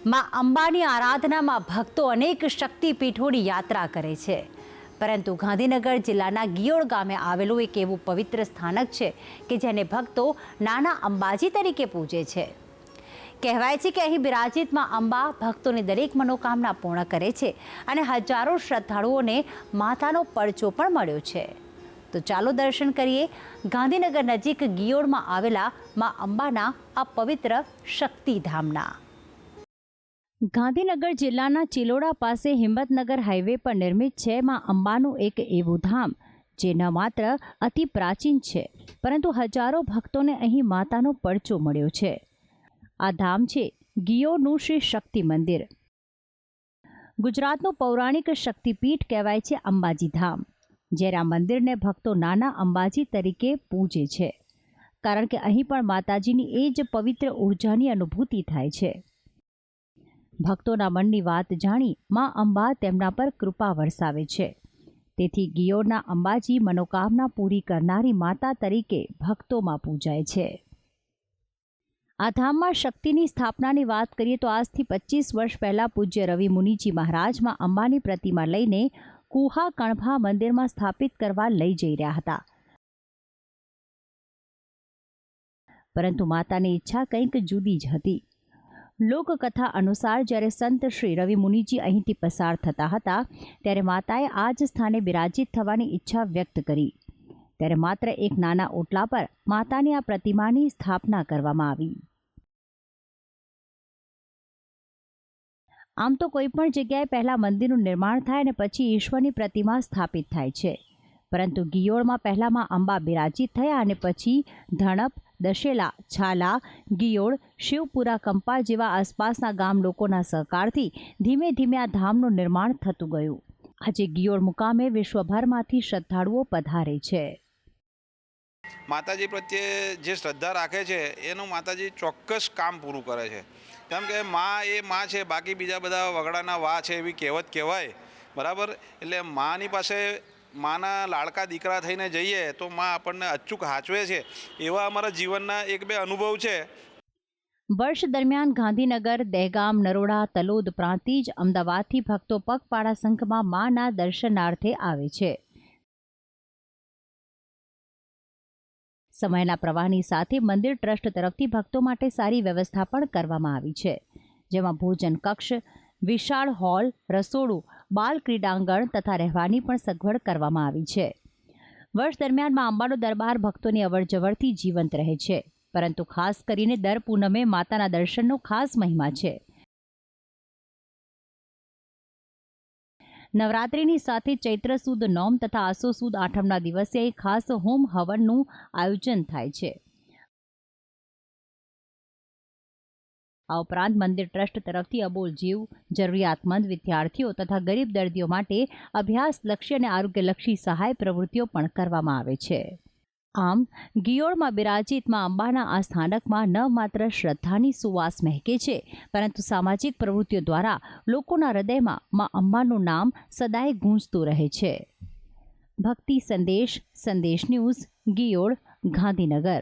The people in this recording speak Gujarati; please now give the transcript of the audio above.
માં અંબાની આરાધનામાં ભક્તો અનેક શક્તિપીઠોની યાત્રા કરે છે, પરંતુ ગાંધીનગર જિલ્લાના ગિયોડ ગામે આવેલું એક એવું પવિત્ર સ્થાનક છે કે જેને ભક્તો નાના અંબાજી તરીકે પૂજે છે. કહેવાય છે કે અહીં બિરાજિત માં અંબા ભક્તોની દરેક મનોકામના પૂર્ણ કરે છે અને હજારો શ્રદ્ધાળુઓને માતાનો પડચો પણ મળ્યો છે. તો ચાલો દર્શન કરીએ ગાંધીનગર નજીક ગિયોડમાં આવેલા માં અંબાના આ પવિત્ર શક્તિધામના. ગાંધીનગર જિલ્લાના ચિલોડા પાસે હિંમતનગર હાઈવે પર નિર્મિત છે માં અંબાનું એક એવું ધામ જે ન માત્ર અતિ પ્રાચીન છે, પરંતુ હજારો ભક્તોને અહીં માતાનો પડચો મળ્યો છે. આ ધામ છે ગિયોડનું શ્રી શક્તિ મંદિર. ગુજરાતનું પૌરાણિક શક્તિપીઠ કહેવાય છે અંબાજી ધામ, જ્યારે આ મંદિરને ભક્તો નાના અંબાજી તરીકે પૂજે છે, કારણ કે અહીં પણ માતાજીની એ જ પવિત્ર ઉર્જાની અનુભૂતિ થાય છે. ભક્તોના મનની વાત જાણી માં અંબા તેમના પર કૃપા વરસાવે છે. તેથી ગિયોડના અંબાજી મનોકામના પૂરી કરનારી માતા તરીકે ભક્તોમાં પૂજાય છે. આ ધામમાં શક્તિની સ્થાપનાની વાત કરીએ તો આજથી 25 વર્ષ પહેલાં પૂજ્ય રવિ મુનિજી મહારાજમાં અંબાની પ્રતિમા લઈને કુહા કણભા મંદિરમાં સ્થાપિત કરવા લઈ જઈ રહ્યા હતા, પરંતુ માતાની ઈચ્છા કંઈક જુદી જ હતી. લોકકથા અનુસાર જ્યારે સંત શ્રી રવિ મુનિજી અહીંથી પસાર થતા હતા, ત્યારે માતાએ આ જ સ્થાને બિરાજિત થવાની ઈચ્છા વ્યક્ત કરી. ત્યારે માત્ર એક નાના ઓટલા પર માતાની આ પ્રતિમાની સ્થાપના કરવામાં આવી. આમ તો કોઈ પણ જગ્યાએ પહેલા મંદિરનું નિર્માણ થાય અને પછી ઈશ્વરની પ્રતિમા સ્થાપિત થાય છે, પરંતુ ગિયોડમાં પહેલામાં અંબા બિરાજિત થયા અને પછી ધણપ, દશેલા, છાલા, ગિયોડ, શિવપુરા, કંપા જેવા આસપાસના ગામ લોકોના સહકારથી ધીમે ધીમે આ ધામનું નિર્માણ થતું ગયું. આજે ગિયોડ મુકામે વિશ્વભરમાંથી શ્રદ્ધાળુઓ પધારે છે. માતાજી પ્રત્યે જે શ્રદ્ધા રાખે છે એનું માતાજી ચોક્કસ કામ પૂરું કરે છે. કેમ કે માં એ માં છે, બાકી બીજા બધા વગડાના વા છે એવી કહેવત કહેવાય, બરાબર. એટલે માની પાસે માના લાડકા દીકરા થઈને જઈએ તો માં આપણને અચૂક હાચવે છે. એવા અમારા જીવનના એક બે અનુભવ છે. વર્ષ દરમિયાન ગાંધીનગર, દહેગામ, નરોડા, તલોદ, પ્રાંતિજ, અમદાવાદથી ભક્તો પગપાળા સંઘમાં માના દર્શનાર્થે આવે છે. સમયના પ્રવાહની સાથે મંદિર ટ્રસ્ટ તરફથી ભક્તો માટે સારી વ્યવસ્થા પણ કરવામાં આવી છે, જેમાં ભોજન કક્ષ, વિશાળ હોલ, રસોડું, બાલ ક્રીડાંગણ તથા રહેવાની પણ સગવડ કરવામાં આવી છે. વર્ષ દરમિયાન માં અંબાનો દરબાર ભક્તોની અવરજવરથી જીવંત રહે છે, પરંતુ ખાસ કરીને દર પૂનમે માતાના દર્શનનો ખાસ મહિમા છે. નવરાત્રિની સાથે ચૈત્ર સુદ નોમ તથા આસો સુદ આઠમના દિવસે અહીં ખાસ હોમ હવનનું આયોજન થાય છે. આ ઉપરાંત મંદિર ટ્રસ્ટ તરફથી અબોલ જીવ, જરૂરિયાતમંદ વિદ્યાર્થીઓ તથા ગરીબ દર્દીઓ માટે અભ્યાસલક્ષી અને આરોગ્યલક્ષી સહાય પ્રવૃત્તિઓ પણ કરવામાં આવે છે. આમ ગિયોડમાં બિરાજિત માં અંબાના આ સ્થાનકમાં ન માત્ર શ્રદ્ધાની સુવાસ મહેકે છે, પરંતુ સામાજિક પ્રવૃત્તિઓ દ્વારા લોકોના હૃદયમાં માં અંબાનું નામ સદાય ગૂંજતું રહે છે. ભક્તિ સંદેશ, સંદેશ ન્યૂઝ, ગિયોડ, ગાંધીનગર.